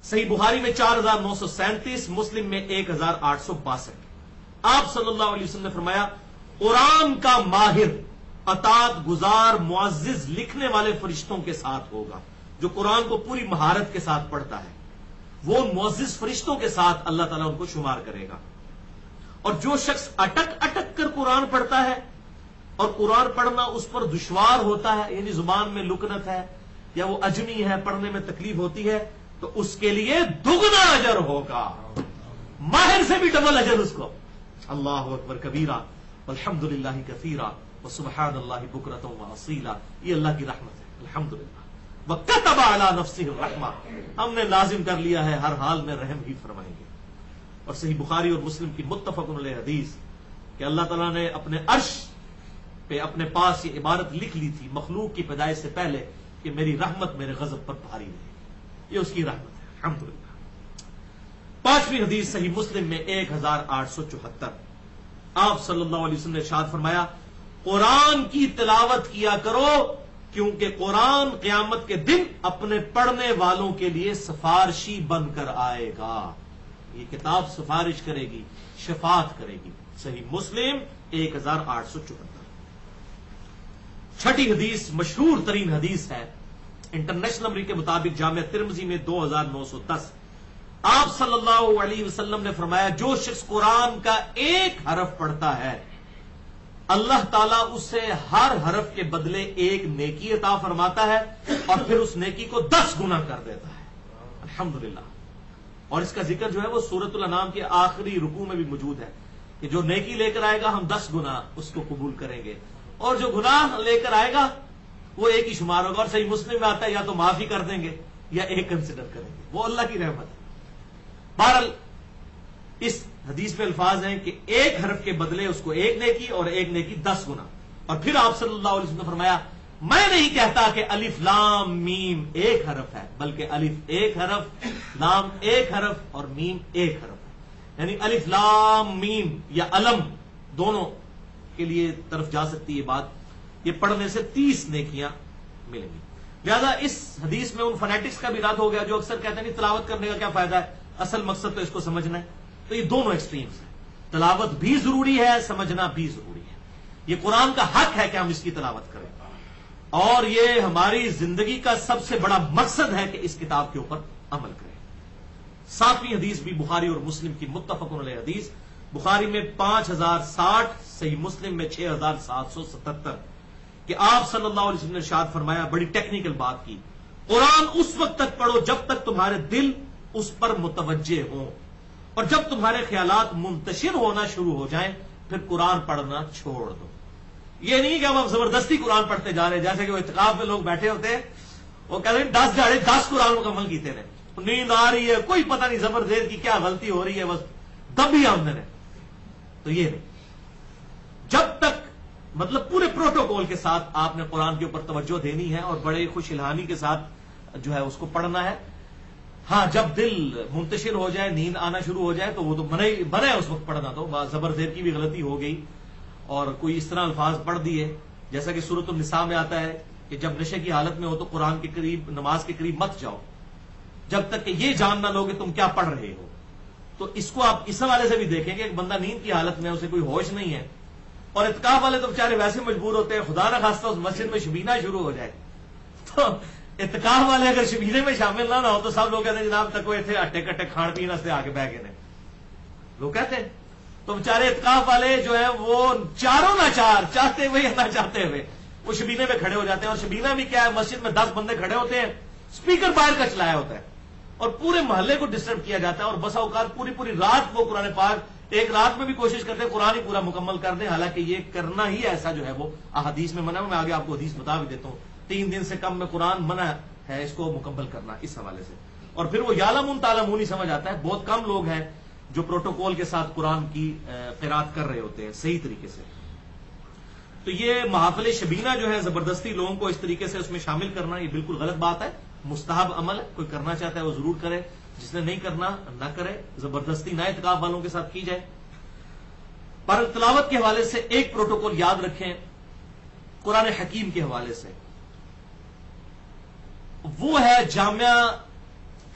صحیح بخاری میں 4937، مسلم میں 1862۔ آپ صلی اللہ علیہ وسلم نے فرمایا قرآن کا ماہر اطاعت گزار معزز لکھنے والے فرشتوں کے ساتھ ہوگا۔ جو قرآن کو پوری مہارت کے ساتھ پڑھتا ہے وہ معزز فرشتوں کے ساتھ اللہ تعالیٰ ان کو شمار کرے گا۔ اور جو شخص اٹک اٹک کر قرآن پڑھتا ہے اور قرآن پڑھنا اس پر دشوار ہوتا ہے، یعنی زبان میں لکنت ہے یا وہ اجمی ہے، پڑھنے میں تکلیف ہوتی ہے، تو اس کے لیے دگنا اجر ہوگا، ماہر سے بھی ڈبل اجر اس کو۔ اللہ اکبر کبیرہ والحمد للہ کثیرہ وسبحان اللہ بکرۃ واصیلا، یہ اللہ کی رحمت ہے۔ الحمدللہ وَكَتَبَ عَلَى نَفْسِهِ الرَّحْمَةَ، ہم نے لازم کر لیا ہے ہر حال میں رحم ہی فرمائیں گے۔ اور صحیح بخاری اور مسلم کی متفق علیہ حدیث کہ اللہ تعالیٰ نے اپنے عرش پہ اپنے پاس یہ عبارت لکھ لی تھی مخلوق کی پیدائش سے پہلے کہ میری رحمت میرے غضب پر بھاری نہیں، یہ اس کی رحمت ہے۔ الحمدللہ۔ 5ویں حدیث صحیح مسلم میں 1874، آپ صلی اللہ علیہ وسلم نے ارشاد فرمایا قرآن کی تلاوت کیا کرو کیونکہ قرآن قیامت کے دن اپنے پڑھنے والوں کے لیے سفارشی بن کر آئے گا۔ یہ کتاب سفارش کرے گی، شفاعت کرے گی۔ صحیح مسلم 1874۔ 6ٹھی حدیث مشہور ترین حدیث ہے، انٹرنیشنل نمبر کے مطابق جامعہ ترمذی میں 2910۔ آپ صلی اللہ علیہ وسلم نے فرمایا جو شخص قرآن کا ایک حرف پڑھتا ہے اللہ تعالیٰ اسے ہر حرف کے بدلے ایک نیکی عطا فرماتا ہے اور پھر اس نیکی کو 10 گنا کر دیتا ہے۔ الحمدللہ۔ اور اس کا ذکر جو ہے وہ سورۃ الانعام کے آخری رکوع میں بھی موجود ہے کہ جو نیکی لے کر آئے گا ہم 10 گنا اس کو قبول کریں گے، اور جو گناہ لے کر آئے گا وہ ایک ہی شمار ہوگا۔ اور صحیح مسلم میں آتا ہے یا تو معافی کر دیں گے یا ایک کنسیڈر کریں گے، وہ اللہ کی رحمت ہے۔ بہرحال اس حدیث میں الفاظ ہیں کہ ایک حرف کے بدلے اس کو ایک نیکی اور ایک نیکی 10 گنا۔ اور پھر آپ صلی اللہ علیہ وسلم نے فرمایا میں نہیں کہتا کہ الف لام میم ایک حرف ہے، بلکہ الف ایک حرف، لام ایک حرف اور میم ایک حرف ہے، یعنی الف لام میم یا علم دونوں کے لیے طرف جا سکتی ہے بات۔ یہ پڑھنے سے 30 نیکیاں ملیں گی۔ لہذا اس حدیث میں ان فنیٹکس کا بھی رد ہو گیا جو اکثر کہتے ہیں نہیں تلاوت کرنے کا کیا فائدہ ہے، اصل مقصد تو اس کو سمجھنا ہے۔ تو یہ دونوں ایکسٹریمز ہیں، تلاوت بھی ضروری ہے، سمجھنا بھی ضروری ہے۔ یہ قرآن کا حق ہے کہ ہم اس کی تلاوت کریں، اور یہ ہماری زندگی کا سب سے بڑا مقصد ہے کہ اس کتاب کے اوپر عمل کریں۔ 7ویں حدیث بھی بخاری اور مسلم کی متفق علیہ حدیث، بخاری میں 5060، صحیح مسلم میں 6777، کہ آپ صلی اللہ علیہ وسلم نے ارشاد فرمایا، بڑی ٹیکنیکل بات کی، قرآن اس وقت تک پڑھو جب تک تمہارے دل اس پر متوجہ ہوں، اور جب تمہارے خیالات منتشر ہونا شروع ہو جائیں پھر قرآن پڑھنا چھوڑ دو۔ یہ نہیں کہ اب زبردستی قرآن پڑھتے جا رہے ہیں، جیسے کہ وہ اعتکاف میں لوگ بیٹھے ہوتے ہیں، وہ کہتے ہیں 10 دہاڑے 10 قرآن مکمل کیتے رہے، نیند آ رہی ہے، کوئی پتہ نہیں زبر زیر کی کیا غلطی ہو رہی ہے، بس دب ہی آمدن ہے۔ تو یہ نہیں، جب تک مطلب پورے پروٹوکول کے ساتھ آپ نے قرآن کے اوپر توجہ دینی ہے اور بڑے خوش الہانی کے ساتھ جو ہے اس کو پڑھنا ہے۔ ہاں جب دل منتشر ہو جائے، نیند آنا شروع ہو جائے تو وہ تو منع ہے اس وقت پڑھنا، تو زبر زیر کی بھی غلطی ہو گئی اور کوئی اس طرح الفاظ پڑھ دیے، جیسا کہ سورۃ النساء میں آتا ہے کہ جب نشے کی حالت میں ہو تو قرآن کے قریب، نماز کے قریب مت جاؤ جب تک کہ یہ جان نہ لو کہ تم کیا پڑھ رہے ہو۔ تو اس کو آپ اس حوالے سے بھی دیکھیں کہ ایک بندہ نیند کی حالت میں اسے کوئی ہوش نہیں ہے، اور اعتکاف والے تو بیچارے ویسے مجبور ہوتے ہیں، خدا نہ خواستہ اس مسجد میں شبینہ شروع ہو جائے تو اعتکاف والے اگر شبینے میں شامل نہ ہو تو سب لوگ کہتے ہیں جناب تک وہ اتنے اٹے کٹے کھان پینے سے آگے بہ گئے لوگ کہتے ہیں۔ تو بیچارے اعتکاف والے جو ہیں وہ چاروں نہ چار، چاہتے ہوئے یا نہ چاہتے ہوئے وہ شبینے میں کھڑے ہو جاتے ہیں، اور شبینہ بھی کیا ہے، مسجد میں 10 بندے کھڑے ہوتے ہیں، اسپیکر باہر کا چلایا ہوتا ہے اور پورے محلے کو ڈسٹرب کیا جاتا ہے، اور بسا اوقات پوری رات وہ قرآن پاک ایک رات میں بھی کوشش کرتے ہیں قرآن ہی پورا مکمل کر دیں، حالانکہ یہ کرنا ہی ایسا جو ہے وہ احادیث میں منع ہے۔ میں آگے آپ کو حدیث بتا بھی دیتا ہوں، 3 دن سے کم میں قرآن منع ہے اس کو مکمل کرنا اس حوالے سے۔ اور پھر وہ یعلمون تعلمون ہی سمجھ آتا ہے، بہت کم لوگ ہیں جو پروٹوکول کے ساتھ قرآن کی قرات کر رہے ہوتے ہیں صحیح طریقے سے۔ تو یہ محافل شبینہ جو ہے زبردستی لوگوں کو اس طریقے سے اس میں شامل کرنا، یہ بالکل غلط بات ہے، مستحب عمل ہے، کوئی کرنا چاہتا ہے وہ ضرور کرے، جس نے نہیں کرنا نہ کرے، زبردستی نہ اعتکاف والوں کے ساتھ کی جائے۔ پر تلاوت کے حوالے سے ایک پروٹوکول یاد رکھیں قرآن حکیم کے حوالے سے، وہ ہے جامعہ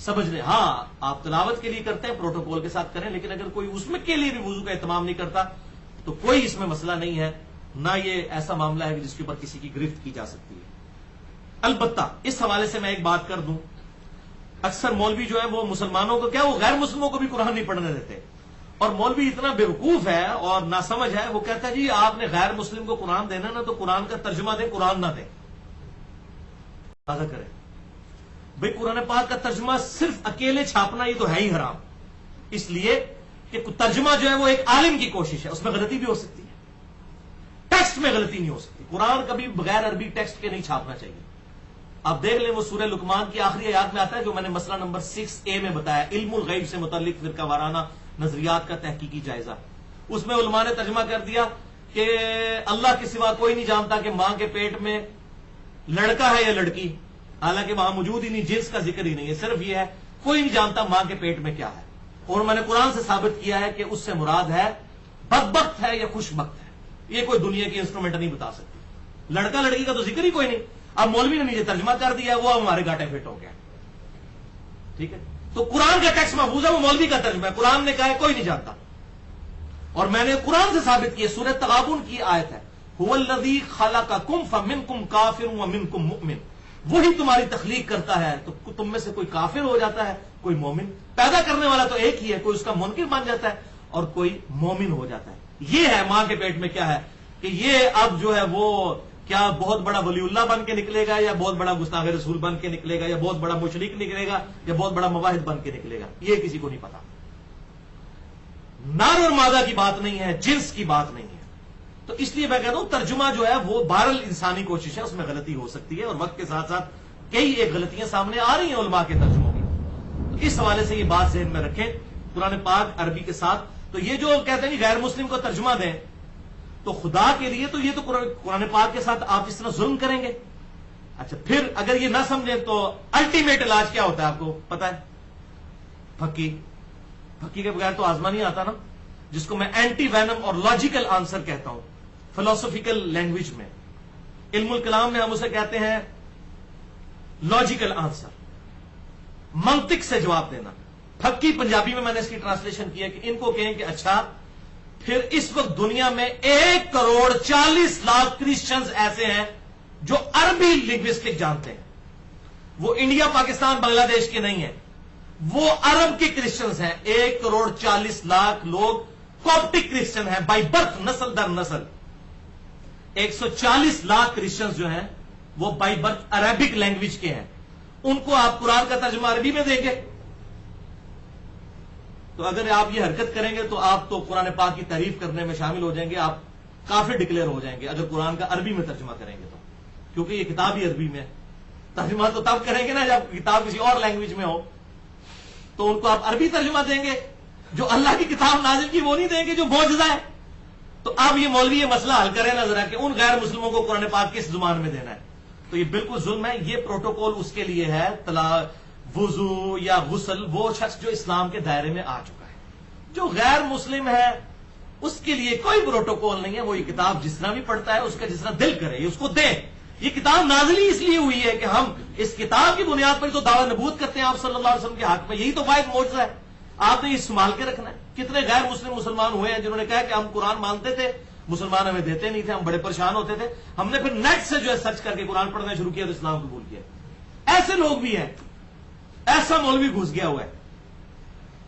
سمجھ لیں. ہاں آپ تلاوت کے لیے کرتے ہیں، پروٹوکول کے ساتھ کریں، لیکن اگر کوئی اس میں کے لیے بھی وضو کا اہتمام نہیں کرتا تو کوئی اس میں مسئلہ نہیں ہے، نہ یہ ایسا معاملہ ہے جس کے اوپر کسی کی گرفت کی جا سکتی ہے. البتہ اس حوالے سے میں ایک بات کر دوں، اکثر مولوی جو ہے وہ مسلمانوں کو کیا، وہ غیر مسلموں کو بھی قرآن نہیں پڑھنے دیتے. اور مولوی اتنا بیوقوف ہے اور ناسمجھ ہے، وہ کہتا ہے جی آپ نے غیر مسلم کو قرآن دینا نا تو قرآن کا ترجمہ دیں، قرآن نہ دیں. ادا کریں بھئی، قرآن پاک کا ترجمہ صرف اکیلے چھاپنا یہ تو ہے ہی حرام، اس لیے کہ ترجمہ جو ہے وہ ایک عالم کی کوشش ہے، اس میں غلطی بھی ہو سکتی ہے، ٹیکسٹ میں غلطی نہیں ہو سکتی. قرآن کبھی بغیر عربی ٹیکسٹ کے نہیں چھاپنا چاہیے. آپ دیکھ لیں وہ سورہ لقمان کی آخری آیات میں آتا ہے جو میں نے مسئلہ نمبر 6A میں بتایا، علم الغیب سے متعلق فرقہ وارانہ نظریات کا تحقیقی جائزہ. اس میں علماء نے ترجمہ کر دیا کہ اللہ کے سوا کوئی نہیں جانتا کہ ماں کے پیٹ میں لڑکا ہے یا لڑکی، حالانکہ وہاں موجود ہی نہیں، جنس کا ذکر ہی نہیں ہے، صرف یہ ہے کوئی نہیں جانتا ماں کے پیٹ میں کیا ہے. اور میں نے قرآن سے ثابت کیا ہے کہ اس سے مراد ہے بدبخت ہے یا خوش بخت ہے. یہ کوئی دنیا کی انسٹرومنٹ نہیں بتا سکتی. لڑکا لڑکی کا تو ذکر ہی کوئی نہیں. اب مولوی نے نیچے ترجمہ کر دیا، وہ ہمارے گاٹے فٹ ہو گیا. ٹھیک ہے، تو قرآن کا ٹیکسٹ محفوظ ہے، وہ مولوی کا ترجمہ ہے. قرآن نے کہا ہے کوئی نہیں جانتا، اور میں نے قرآن سے ثابت کیا. سورہ تغابن کی آیت ہے، هو الذی خلقکم فمنکم کافر ومنکم مؤمن. وہی تمہاری تخلیق کرتا ہے تو تم میں سے کوئی کافر ہو جاتا ہے، کوئی مومن. پیدا کرنے والا تو ایک ہی ہے، کوئی اس کا منکر بن جاتا ہے اور کوئی مومن ہو جاتا ہے. یہ ہے ماں کے پیٹ میں کیا ہے کہ یہ اب جو ہے وہ کیا بہت بڑا ولی اللہ بن کے نکلے گا، یا بہت بڑا گستاخ رسول بن کے نکلے گا، یا بہت بڑا مشرک نکلے گا، یا بہت بڑا مواحد بن کے نکلے گا، یہ کسی کو نہیں پتا. نار اور مادہ کی بات نہیں ہے، جنس کی بات نہیں ہے. تو اس لیے میں کہتا ہوں ترجمہ جو ہے وہ بہرحال انسانی کوشش ہے، اس میں غلطی ہو سکتی ہے، اور وقت کے ساتھ ساتھ کئی ایک غلطیاں سامنے آ رہی ہیں علماء کے ترجموں کی. تو اس حوالے سے یہ بات ذہن میں رکھیں. قرآن پاک عربی کے ساتھ تو یہ جو کہتے ہیں غیر مسلم کو ترجمہ دیں، تو خدا کے لیے تو یہ تو قرآن پاک کے ساتھ آپ اس طرح ظلم کریں گے. اچھا پھر اگر یہ نہ سمجھیں تو الٹیمیٹ علاج کیا ہوتا ہے آپ کو پتا ہے؟ پھکی. پھکی کے بغیر تو آزما نہیں آتا نا، جس کو میں اینٹی وینم اور لاجیکل آنسر کہتا ہوں فلسفیکل لینگویج میں. علم الکلام میں ہم اسے کہتے ہیں لاجیکل آنسر، منطق سے جواب دینا. پھکی پنجابی میں نے اس کی ٹرانسلیشن کی ہے کہ ان کو کہیں کہ اچھا پھر اس وقت دنیا میں 1,40,00,000 کرسچنز ایسے ہیں جو عربی لنگوسٹک جانتے ہیں. وہ انڈیا پاکستان بنگلہ دیش کے نہیں ہیں، وہ عرب کے کرسچنز ہیں. 1,40,00,000 لوگ کوپٹک کرسچن ہیں بائی برتھ، نسل در نسل. 140,00,000 کرسچنز جو ہیں وہ بائی برتھ عربک لینگویج کے ہیں. ان کو آپ قرآن کا ترجمہ عربی میں دیں گے؟ تو اگر آپ یہ حرکت کریں گے تو آپ تو قرآن پاک کی تعریف کرنے میں شامل ہو جائیں گے، آپ کافر ڈکلیئر ہو جائیں گے اگر قرآن کا عربی میں ترجمہ کریں گے تو، کیونکہ یہ کتاب ہی عربی میں ہے. ترجمہ تو تب کریں گے نا جب کتاب کسی اور لینگویج میں ہو. تو ان کو آپ عربی ترجمہ دیں گے، جو اللہ کی کتاب نازل کی وہ نہیں دیں گے جو معجزہ ہے. تو اب یہ مولوی یہ مسئلہ حل کرے نا ذرا کہ ان غیر مسلموں کو قرآن پاک کس زبان میں دینا ہے. تو یہ بالکل ظلم ہے. یہ پروٹوکول اس کے لیے ہے وضو یا غسل، وہ شخص جو اسلام کے دائرے میں آ چکا ہے. جو غیر مسلم ہے اس کے لیے کوئی پروٹوکول نہیں ہے. وہ یہ کتاب جس طرح بھی پڑھتا ہے، اس کا جس طرح دل کرے اس کو دے. یہ کتاب نازل ہی اس لیے ہوئی ہے کہ ہم اس کتاب کی بنیاد پر تو دعوی نبوت کرتے ہیں آپ صلی اللہ علیہ وسلم کے حق میں. یہی تو واحد معجزہ ہے. آپ نے یہ سنبھال کے رکھنا ہے. کتنے غیر مسلم مسلمان ہوئے ہیں جنہوں نے کہا کہ ہم قرآن مانتے تھے، مسلمان ہمیں دیتے نہیں تھے، ہم بڑے پریشان ہوتے تھے، ہم نے پھر نیٹ سے جو ہے سرچ کر کے قرآن پڑھنا شروع کیا تو اسلام قبول کیا. ایسے لوگ بھی ہیں، ایسا مولوی گھس گیا ہوا ہے.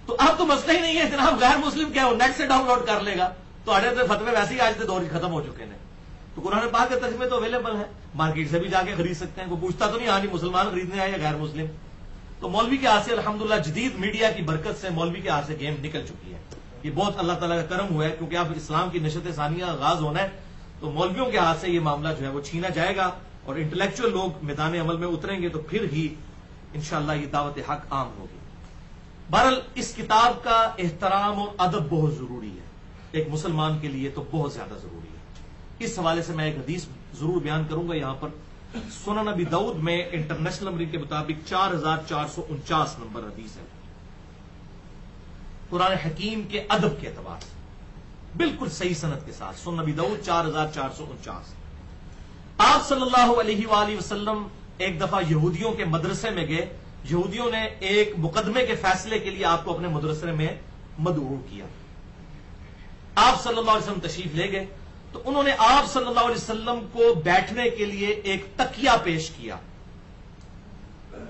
تو اب تو مسئلہ ہی نہیں ہے جناب غیر مسلم کیا، وہ نیٹ سے ڈاؤن لوڈ کر لے گا. تو فتوے ویسے ہی آج کے دور ختم ہو چکے ہیں. تو قرآن پاک کے ترجمے تو اویلیبل ہیں، مارکیٹ سے بھی جا کے خرید سکتے ہیں. کوئی پوچھتا تو نہیں ہاں جی مسلمان خریدنے آئے یا غیر مسلم. تو مولوی کے ہاتھ سے الحمدللہ جدید میڈیا کی برکت سے مولوی کے ہاتھ سے گیم نکل چکی ہے. یہ بہت اللہ تعالیٰ کا کرم ہوا ہے، کیونکہ اب اسلام کی نشت ثانیہ آغاز ہونا ہے تو مولویوں کے ہاتھ سے یہ معاملہ جو ہے وہ چھینا جائے گا، اور انٹلیکچوئل لوگ میدان عمل میں اتریں گے تو پھر ہی انشاءاللہ یہ دعوت حق عام ہوگی. بہرحال اس کتاب کا احترام اور ادب بہت ضروری ہے، ایک مسلمان کے لیے تو بہت زیادہ ضروری ہے. اس حوالے سے میں ایک حدیث ضرور بیان کروں گا یہاں پر. سنن ابی داؤد میں انٹرنیشنل نمبر کے مطابق 4449 نمبر حدیث ہے. قرآن حکیم کے ادب کے اعتبار سے بالکل صحیح سند کے ساتھ سنن ابی داؤد 4449. آپ صلی اللہ علیہ وآلہ وسلم ایک دفعہ یہودیوں کے مدرسے میں گئے یہودیوں نے ایک مقدمے کے فیصلے کے لیے آپ کو اپنے مدرسے میں مدعو کیا. آپ صلی اللہ علیہ وسلم تشریف لے گئے تو انہوں نے آپ صلی اللہ علیہ وسلم کو بیٹھنے کے لیے ایک تکیہ پیش کیا.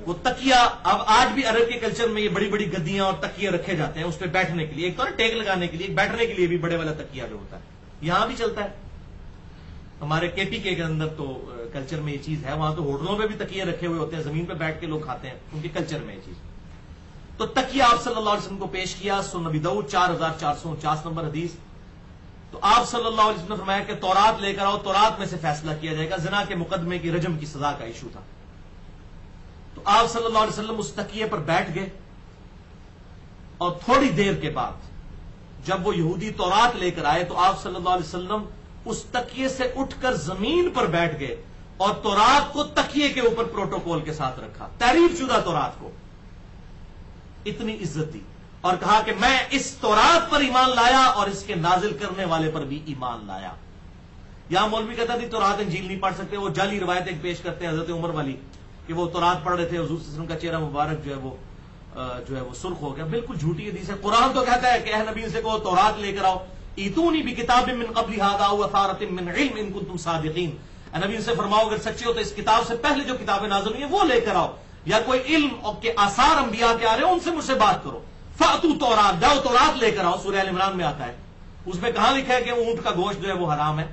وہ تکیہ اب آج بھی عرب کے کلچر میں یہ بڑی بڑی گدیاں اور تکیے رکھے جاتے ہیں اس پہ بیٹھنے کے لیے. ایک تو ٹیک لگانے کے لیے، ایک بیٹھنے کے لیے بھی بڑے والا تکیہ جو ہوتا ہے یہاں بھی چلتا ہے. ہمارے کے پی کے اندر تو کلچر میں یہ چیز ہے، وہاں تو ہوٹلوں پہ بھی تکیے رکھے ہوئے ہوتے ہیں، زمین پہ بیٹھ کے لوگ کھاتے ہیں، ان کے کلچر میں یہ چیز. تو تکیہ آپ صلی اللہ علیہ وسلم کو پیش کیا. سنن نبی داؤد 4449 نمبر حدیث. تو آپ صلی اللہ علیہ وسلم نے فرمایا کہ تورات لے کر آؤ، تورات میں سے فیصلہ کیا جائے گا. زنا کے مقدمے کی رجم کی سزا کا ایشو تھا. تو آپ صلی اللہ علیہ وسلم اس تکیے پر بیٹھ گئے اور تھوڑی دیر کے بعد جب وہ یہودی تورات لے کر آئے تو آپ صلی اللہ علیہ وسلم اس تکیے سے اٹھ کر زمین پر بیٹھ گئے اور تورات کو تکیے کے اوپر پروٹوکول کے ساتھ رکھا، تحریف شدہ تورات کو اتنی عزت دی اور کہا کہ میں اس تورات پر ایمان لایا اور اس کے نازل کرنے والے پر بھی ایمان لایا. یہاں مولوی کہتا تھی تورات انجیل نہیں پڑھ سکتے، وہ جعلی روایتیں پیش کرتے ہیں حضرت عمر والی کہ وہ تورات پڑھ رہے تھے، حضور صلی اللہ علیہ وسلم کا چہرہ مبارک جو ہے وہ سرخ ہو گیا. بالکل جھوٹی حدیث ہے. قرآن تو کہتا ہے کہ اے نبی سے کہو تورات لے کر آؤ، ایتونی بکتاب من قبل ھذا او اثارۃ من علم ان کنتم صادقین. اے نبی سے فرماؤ اگر سچے ہو تو اس کتاب سے پہلے جو کتابیں نازل ہوئی ہیں وہ لے کر آؤ، یا کوئی علم کے آثار انبیاء کے آ رہے ہیں ان سے مجھ سے بات کرو. فاتوا تورات، جاؤ تورات لے کر آؤ. سورہ ال عمران میں آتا ہے، اس میں کہاں لکھا ہے کہ اونٹ کا گوشت جو ہے وہ حرام ہے.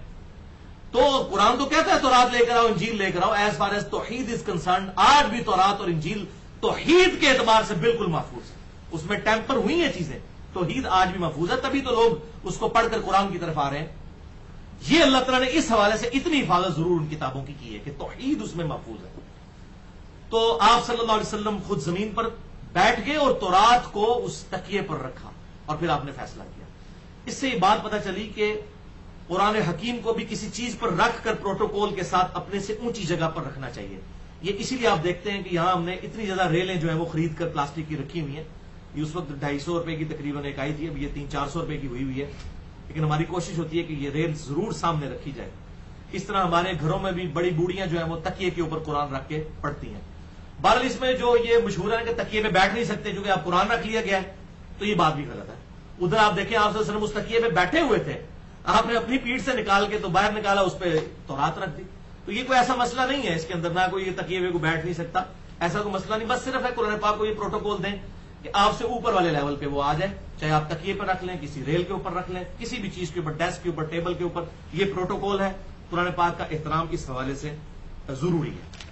تو قرآن تو کہتا ہے تورات لے کر آؤ، انجیل لے کر آؤ. ایز فار ایز توحید از کنسرنڈ آج بھی تورات اور انجیل توحید کے اعتبار سے بالکل محفوظ ہے. اس میں ٹیمپر ہوئی ہیں چیزیں، توحید آج بھی محفوظ ہے، تبھی تو لوگ اس کو پڑھ کر قرآن کی طرف آ رہے ہیں. یہ اللہ تعالیٰ نے اس حوالے سے اتنی حفاظت ضرور ان کتابوں کی ہے کہ توحید اس میں محفوظ ہے. تو آپ صلی اللہ علیہ وسلم خود زمین پر بیٹھ گئے اور تورات کو اس تکیے پر رکھا اور پھر آپ نے فیصلہ کیا. اس سے یہ بات پتہ چلی کہ قرآن حکیم کو بھی کسی چیز پر رکھ کر پروٹوکول کے ساتھ اپنے سے اونچی جگہ پر رکھنا چاہیے. یہ اسی لیے آپ دیکھتے ہیں کہ یہاں ہم نے اتنی زیادہ ریلیں جو ہیں وہ خرید کر پلاسٹک کی رکھی ہوئی ہیں. یہ اس وقت 250 روپے کی تقریباً ایک آئی تھی، اب یہ 300-400 روپے کی ہوئی ہے. لیکن ہماری کوشش ہوتی ہے کہ یہ ریل ضرور سامنے رکھی جائے. اس طرح ہمارے گھروں میں بھی بڑی بوڑھیاں جو ہیں وہ تکیے کے اوپر قرآن رکھ کے پڑھتی ہیں. بہرحال اس میں جو یہ مشہور ہے کہ تکیے پہ بیٹھ نہیں سکتے کیونکہ آپ قرآن رکھ لیا گیا ہے، تو یہ بات بھی غلط ہے. ادھر آپ دیکھیں آپ صلی اللہ علیہ وسلم اس تکیے پہ بیٹھے ہوئے تھے، آپ نے اپنی پیٹھ سے نکال کے تو باہر نکالا، اس پہ تورات رکھ دی. تو یہ کوئی ایسا مسئلہ نہیں ہے اس کے اندر، نہ کوئی یہ تکیے پہ کو بیٹھ نہیں سکتا، ایسا کوئی مسئلہ نہیں. بس صرف ہے قرآن پاک کو یہ پروٹوکول دیں کہ آپ سے اوپر والے لیول پہ وہ آ جائے، چاہے آپ تکیے پر رکھ لیں، کسی ریل کے اوپر رکھ لیں، کسی بھی چیز کے اوپر، ڈیسک کے اوپر، ٹیبل کے اوپر. یہ پروٹوکول ہے. قرآن پاک کا احترام اس حوالے سے ضروری ہے.